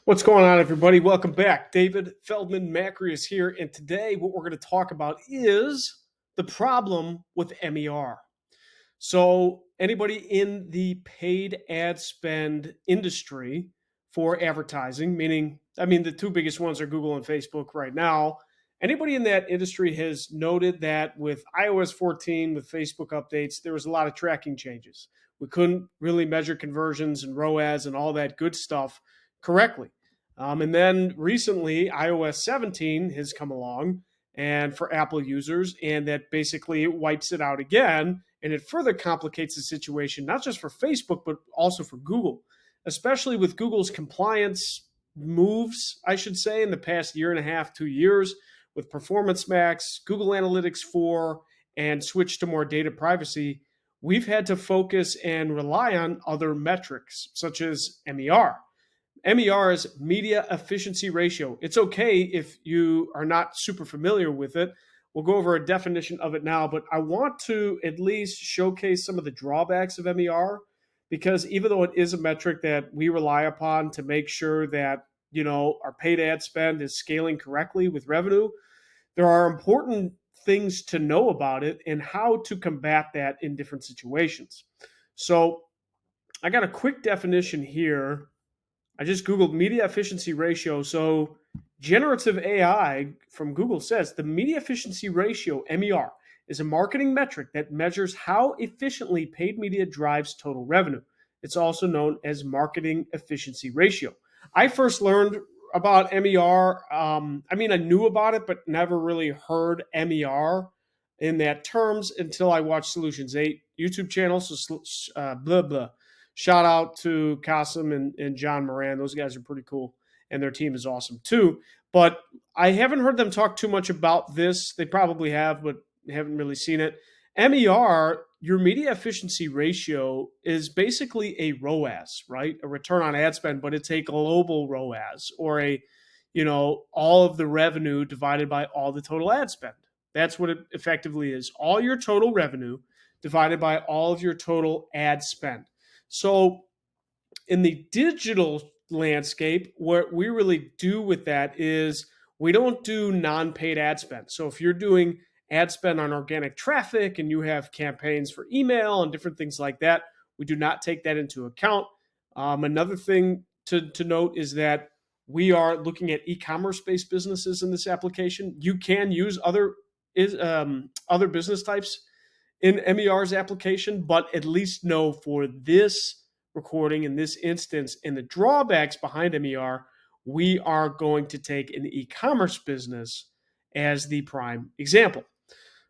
What's going on, everybody? Welcome back. David Feldman-Makrias here, and today what we're going to talk about is the problem with MER. So, anybody in the paid ad spend industry for advertising, the two biggest ones are Google and Facebook right now. Anybody in that industry has noted that with iOS 14, with Facebook updates, there was a lot of tracking changes. We couldn't really measure conversions and ROAS and all that good stuff correctly. And then recently, iOS 17 has come along and for Apple users, and that basically wipes it out again. And it further complicates the situation, not just for Facebook, but also for Google, especially with Google's compliance moves, I should say, in the past year and a half, 2 years, with Performance Max, Google Analytics 4, and switch to more data privacy. We've had to focus and rely on other metrics, such as MER. MER is media efficiency ratio. It's okay if you are not super familiar with it. We'll go over a definition of it now, but I want to at least showcase some of the drawbacks of MER because even though it is a metric that we rely upon to make sure that, our paid ad spend is scaling correctly with revenue, there are important things to know about it and how to combat that in different situations. So, I got a quick definition here. I just Googled media efficiency ratio. So, generative AI from Google says the media efficiency ratio, MER, is a marketing metric that measures how efficiently paid media drives total revenue. It's also known as marketing efficiency ratio. I first learned about MER. I knew about it, but never really heard MER in that terms until I watched Solutions 8 YouTube channel. So, blah, blah. Shout out to Kasim and John Moran. Those guys are pretty cool, and their team is awesome too. But I haven't heard them talk too much about this. They probably have, but haven't really seen it. MER, your media efficiency ratio, is basically a ROAS, right? A return on ad spend, but it's a global ROAS or all of the revenue divided by all the total ad spend. That's what it effectively is. All your total revenue divided by all of your total ad spend. So in the digital landscape, what we really do with that is we don't do non-paid ad spend. So if you're doing ad spend on organic traffic and you have campaigns for email and different things like that, we do not take that into account. Another thing to note is that we are looking at e-commerce based businesses in this application. You can use other business types in MER's application, but at least know for this recording in this instance and the drawbacks behind MER, we are going to take an e-commerce business as the prime example.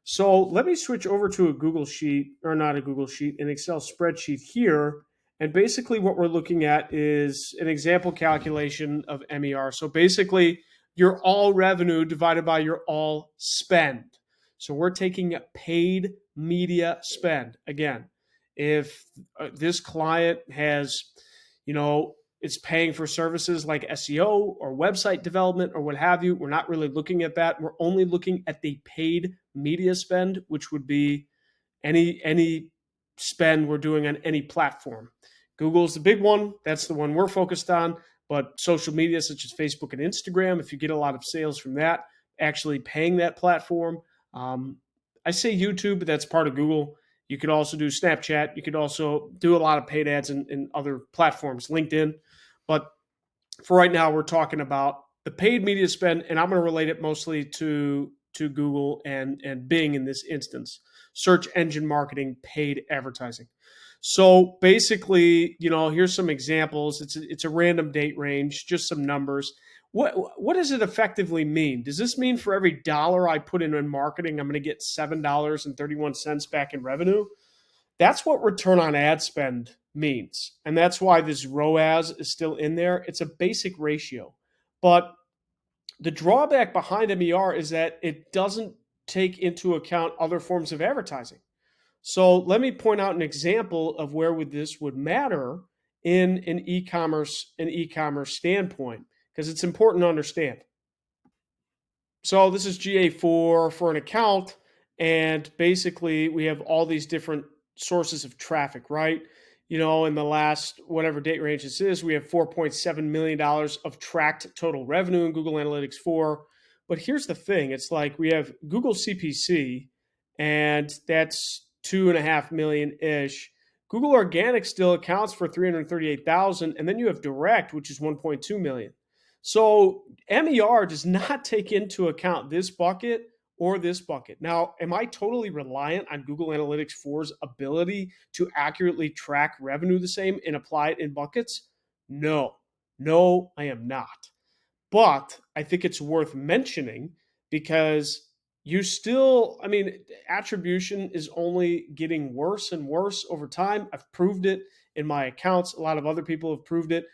So let me switch over to a Google Sheet, or not a Google Sheet, an Excel spreadsheet here. And basically what we're looking at is an example calculation of MER. So basically your all revenue divided by your all spend. So we're taking a paid media spend. Again, if this client has, is paying for services like SEO or website development or what have you, we're not really looking at that. We're only looking at the paid media spend, which would be any spend we're doing on any platform. Google's the big one. That's the one we're focused on. But social media such as Facebook and Instagram, if you get a lot of sales from that, actually paying that platform. I say YouTube, but that's part of Google. You could also do Snapchat. You could also do a lot of paid ads in other platforms, LinkedIn. But for right now, we're talking about the paid media spend, and I'm going to relate it mostly to Google and Bing in this instance. Search engine marketing, paid advertising. So basically, here's some examples. It's a random date range, just some numbers. What does it effectively mean? Does this mean for every dollar I put in marketing, I'm going to get $7.31 back in revenue? That's what return on ad spend means. And that's why this ROAS is still in there. It's a basic ratio. But the drawback behind MER is that it doesn't take into account other forms of advertising. So let me point out an example of where this would matter in an e-commerce standpoint, because it's important to understand. So this is GA4 for an account, and basically we have all these different sources of traffic, right? in the last whatever date range this is, we have $4.7 million of tracked total revenue in Google Analytics 4. But here's the thing: it's like we have Google CPC, and that's 2.5 million ish. Google Organic still accounts for 338,000, and then you have Direct, which is 1.2 million. So MER does not take into account this bucket or this bucket. Now, am I totally reliant on Google Analytics 4's ability to accurately track revenue the same and apply it in buckets? No, no, I am not. But I think it's worth mentioning because attribution is only getting worse and worse over time. I've proved it in my accounts. A lot of other people have proved it.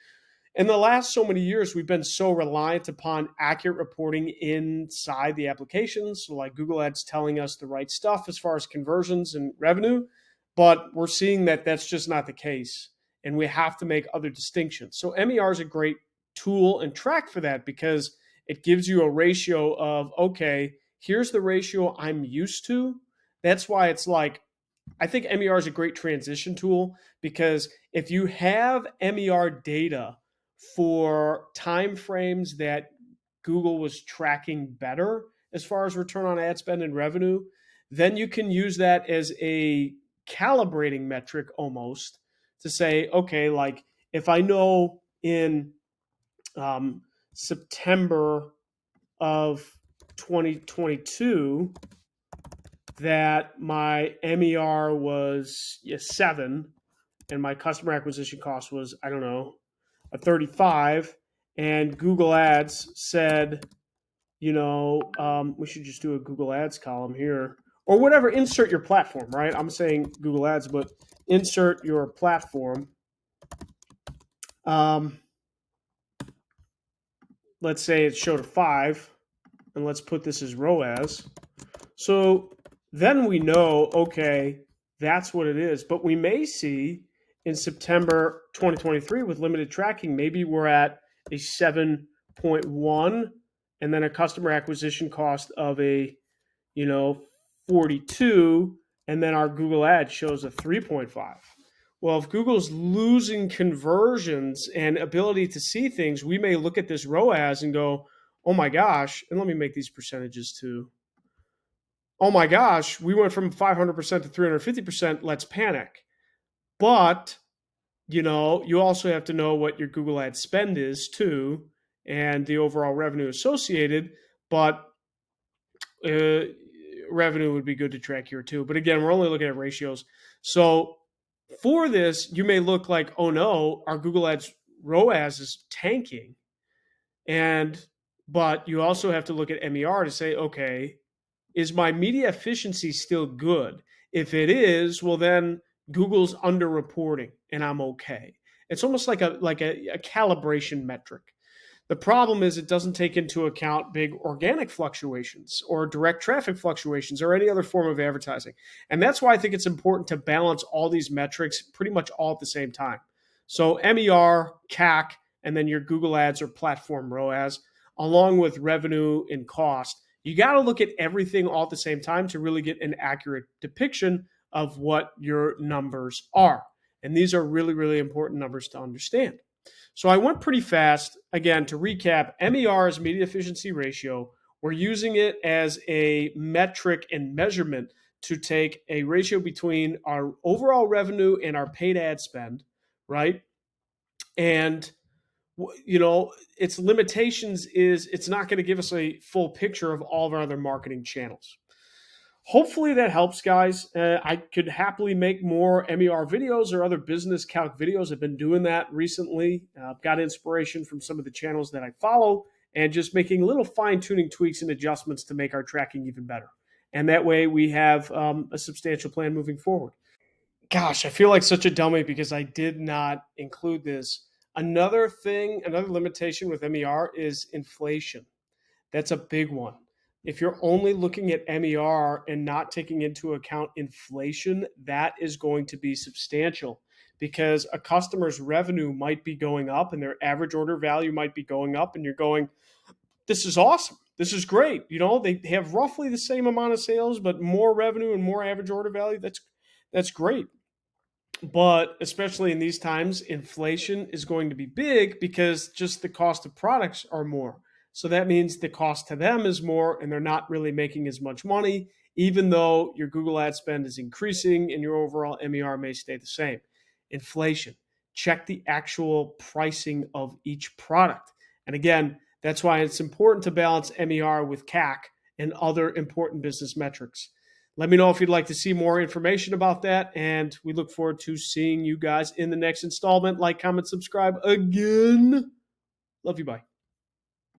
In the last so many years, we've been so reliant upon accurate reporting inside the applications. So, like Google Ads telling us the right stuff as far as conversions and revenue. But we're seeing that that's just not the case. And we have to make other distinctions. So, MER is a great tool and track for that because it gives you a ratio of, okay, here's the ratio I'm used to. That's why it's like, I think MER is a great transition tool because if you have MER data for time frames that Google was tracking better as far as return on ad spend and revenue, then you can use that as a calibrating metric almost to say, okay, like if I know in September of 2022 that my MER was 7 and my customer acquisition cost was, I don't know, a 35, and Google Ads said, we should just do a Google Ads column here or whatever, insert your platform, right? I'm saying Google Ads, but insert your platform. Let's say it showed a 5, and let's put this as ROAS. So then we know, okay, that's what it is. But we may see in September 2023 with limited tracking, maybe we're at a 7.1 and then a customer acquisition cost of a, 42, and then our Google Ads shows a 3.5. Well, if Google's losing conversions and ability to see things, we may look at this ROAS and go, oh my gosh, and let me make these percentages too. Oh my gosh, we went from 500% to 350%, let's panic. But, you also have to know what your Google Ad spend is too, and the overall revenue associated, but revenue would be good to track here too. But again, we're only looking at ratios. So for this, you may look like, oh no, our Google Ads ROAS is tanking. But you also have to look at MER to say, okay, is my media efficiency still good? If it is, well then Google's underreporting and I'm okay. It's almost like a calibration metric. The problem is it doesn't take into account big organic fluctuations or direct traffic fluctuations or any other form of advertising. And that's why I think it's important to balance all these metrics pretty much all at the same time. So MER, CAC, and then your Google Ads or platform ROAS, along with revenue and cost. You got to look at everything all at the same time to really get an accurate depiction of what your numbers are. And these are really, really important numbers to understand. So I went pretty fast. Again, to recap, MER is media efficiency ratio. We're using it as a metric and measurement to take a ratio between our overall revenue and our paid ad spend, right? And its limitations is it's not going to give us a full picture of all of our other marketing channels. Hopefully that helps, guys. I could happily make more MER videos or other business calc videos. I've been doing that recently. I've got inspiration from some of the channels that I follow and just making little fine-tuning tweaks and adjustments to make our tracking even better. And that way we have a substantial plan moving forward. Gosh, I feel like such a dummy because I did not include this. Another limitation with MER is inflation. That's a big one. If you're only looking at MER and not taking into account inflation, that is going to be substantial because a customer's revenue might be going up and their average order value might be going up, and you're going, this is awesome. This is great. They have roughly the same amount of sales, but more revenue and more average order value. That's great. But especially in these times, inflation is going to be big because just the cost of products are more. So that means the cost to them is more and they're not really making as much money, even though your Google ad spend is increasing and your overall MER may stay the same. Inflation. Check the actual pricing of each product. And again, that's why it's important to balance MER with CAC and other important business metrics. Let me know if you'd like to see more information about that. And we look forward to seeing you guys in the next installment. Like, comment, subscribe again. Love you. Bye.